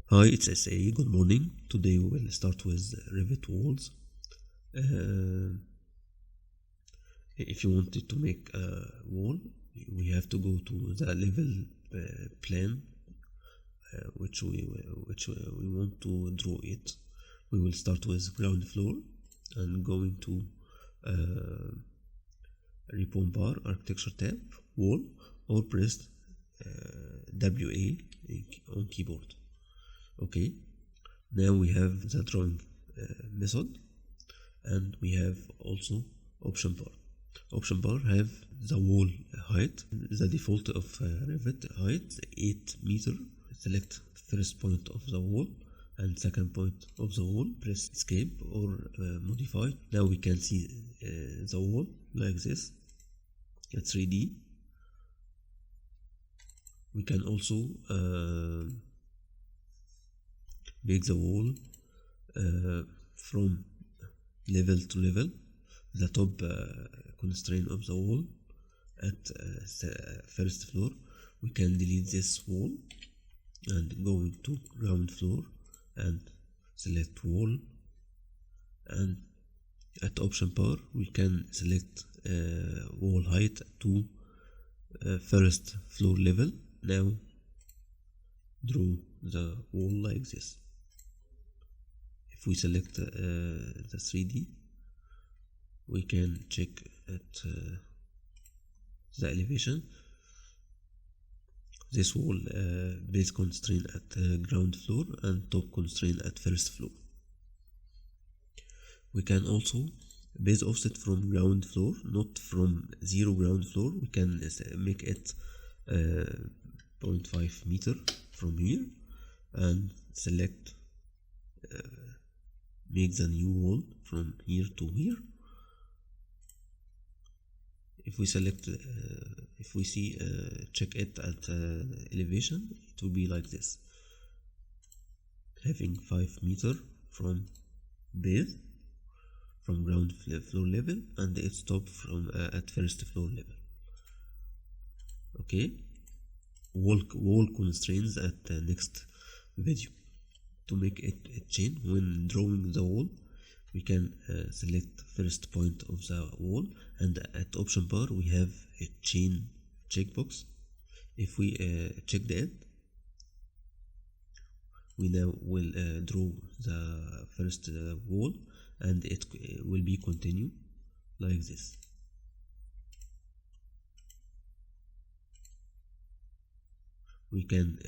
Hi, it's SA. Good morning. Today we will start with Revit walls. If you wanted to make a wall, we have to go to the level plan which we want to draw it. We will start with ground floor and going to ribbon bar architecture tab wall, or press WA on keyboard. Okay, now we have the drawing method, and we have also option bar. Option bar have the wall height. The default of Revit height 8 meter. Select first point of the wall and second point of the wall. Press escape or modify. Now we can see the wall like this. It's 3D. We can also make the wall from level to level. The top constraint of the wall at first floor. We can delete this wall and go into ground floor and select wall, and at option bar we can select wall height to first floor level. Now draw the wall like this. If we select the 3D, we can check at the elevation. This wall base constraint at ground floor and top constraint at first floor. We can also base offset from ground floor, not from zero ground floor. We can make it 0.5 meter from here and select make the new wall from here to here. If we select, if we see check it at elevation, it will be like this, having 5 meter from base, from ground floor level, and its top from at first floor level. Okay, wall constraints at the next video. To make it a chain when drawing the wall, we can select first point of the wall, and at option bar we have a chain checkbox. If we check that, we now will draw the first wall, and it will be continue like this. We can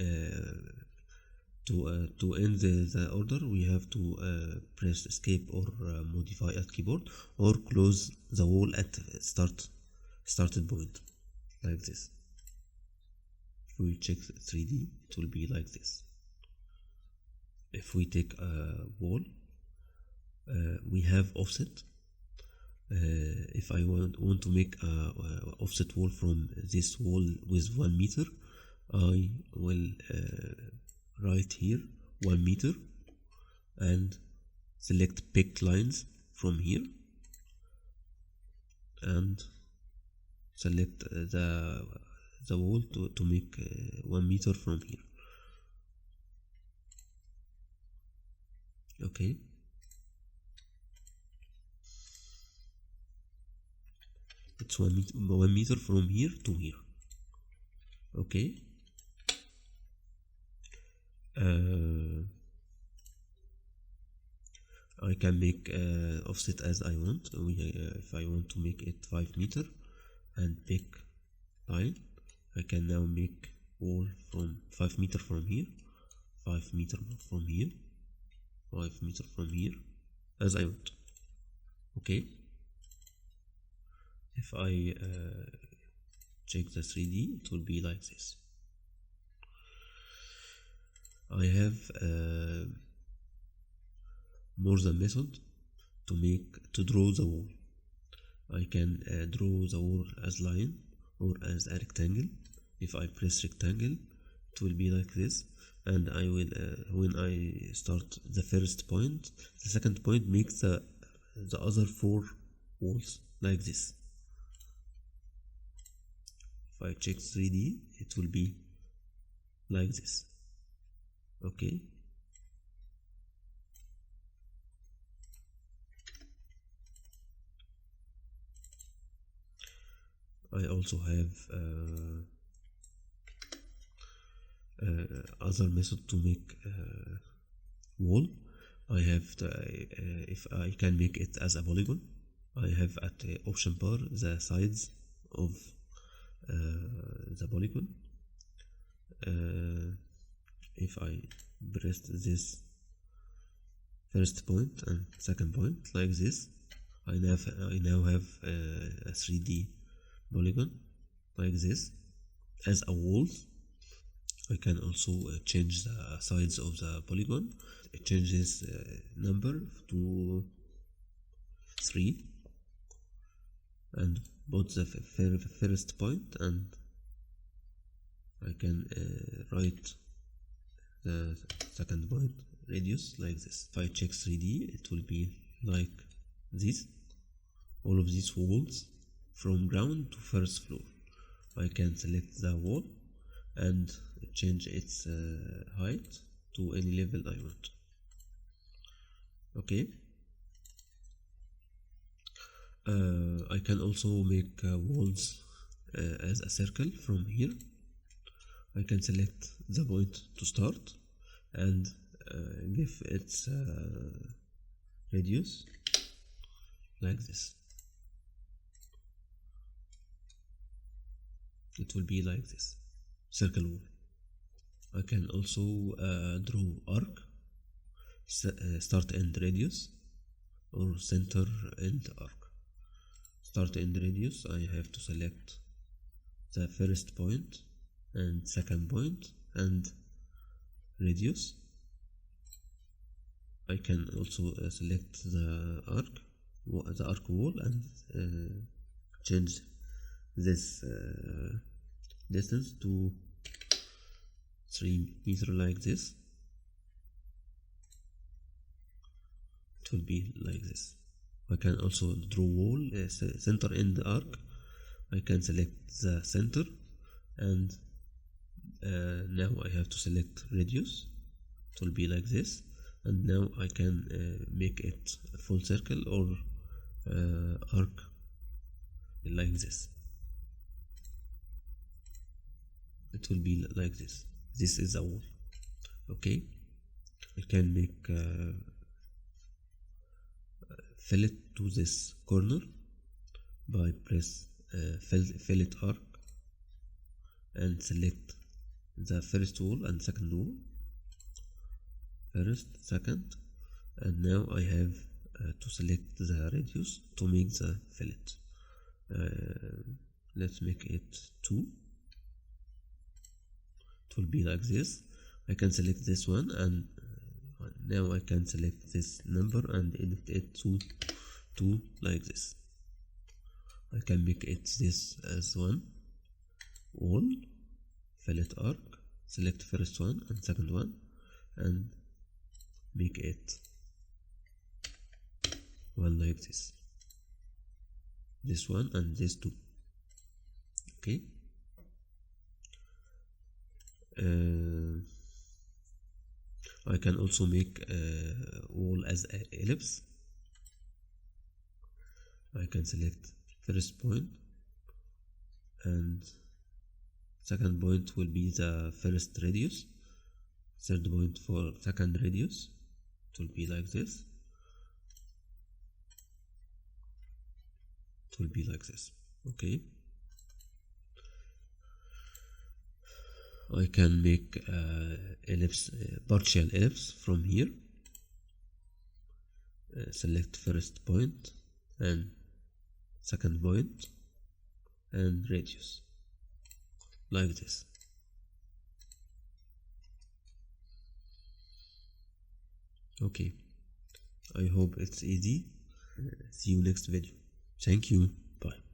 to end the order, we have to press escape or modify at keyboard, or close the wall at started point like this. If we check 3D, it will be like this. If we take a wall, we have offset. If I want to make a offset wall from this wall with 1 meter, I will write here 1 meter and select pick lines from here and select the wall to make 1 meter from here. Okay, it's 1 meter from here to here. Okay, I can make offset as I want. If I want to make it 5 meter and pick line, I can now make wall from 5 meter from here, 5 meter from here, 5 meter from here, as I want. Okay, if I check the 3D, it will be like this. I have more than method to draw the wall. I can draw the wall as line or as a rectangle. If I press rectangle, it will be like this, and I will when I start the first point, the second point makes the other 4 walls like this. If I check 3D, it will be like this. Okay, I also have other method to make wall. I have if I can make it as a polygon, I have at the option bar the sides of the polygon. If I press this first point and second point like this, I now have a 3D polygon like this as a wall. I can also change the size of the polygon. It changes number to 3 and put the first point, and I can write the second point radius like this. If I check 3D, it will be like this. All of these walls from ground to first floor. I can select the wall and change its height to any level I want. Okay. I can also make walls as a circle from here. I can select the point to start and give its radius like this. It will be like this, circle wall. I can also draw arc, start end radius, or center end arc. Start end radius, I have to select the first point and second point and radius. I can also select the arc wall and change this distance to 3 meters like this. It will be like this. I can also draw wall center end arc. I can select the center, and now I have to select radius. It will be like this, and now I can make it a full circle or arc like this. It will be like this. This is a wall. Okay, I can make fillet to this corner by press fillet arc and select the first wall and second wall, first, second, and now I have to select the radius to make the fillet. Let's make it 2. It will be like this. I can select this one, and now I can select this number and edit it to 2 like this. I can make it this as one wall, fillet arc, select first one and second one, and make it one like this. This one and this 2. Okay. I can also make a wall as an ellipse. I can select first point and second point will be the first radius, third point for second radius. It will be like this. It will be like this. Okay. I can make ellipse, partial ellipse from here. Select first point and second point and radius like this. Okay, I hope it's easy. See you next video. Thank you. Bye.